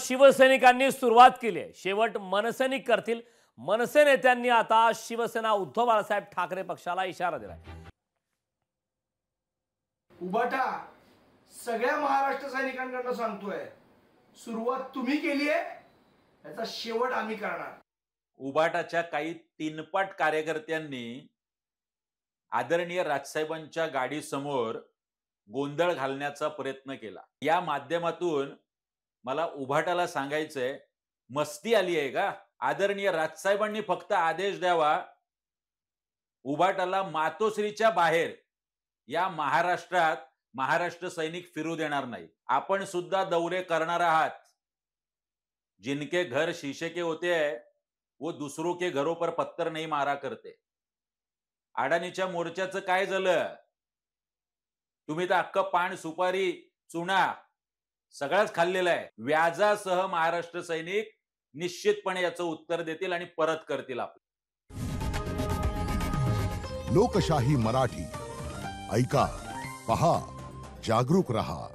शिवसैनिकांनी सुरुवात केली आहे. शेवट मनसैनिक करतील. मनसे नेत्यांनी आता शिवसेना उद्धव बाळासाहेब ठाकरे पक्षाला इशारा दिलाय. उभाटा सगळ्या महाराष्ट्र सैनिकांकडून सांगतोय, सुरुवात तुम्ही केली आहे, याचा शेवट आम्ही करणार. उभाटाच्या काही तीनपट कार्यकर्त्यांनी आदरणीय राजसाहेबांच्या गाडीसमोर गोंधळ घालण्याचा प्रयत्न केला. या माध्यमातून मला उभाटाला सांगायचंय, मस्ती आली आहे का? आदरणीय राजसाहेबांनी फक्त आदेश द्यावा, उभाटाला मातोश्रीच्या बाहेर या महाराष्ट्रात महाराष्ट्र सैनिक फिरू देणार नाही. आपण सुद्धा दौरे करणार आहात. जिनके घर शीशे के होते हैं वो दूसरों के घरों पर पत्थर नहीं मारा करते. अडाणीच्या मोर्चाचं काय झालं? तुम्ही तर अख्खं पान सुपारी चुना सगळंच खाल्लेलं आहे. व्याजासह महाराष्ट्र सैनिक निश्चितपणे याचं उत्तर देतील आणि परत करतील. आपलं लोकशाही मराठी ऐका, पहा, जागरूक रहा.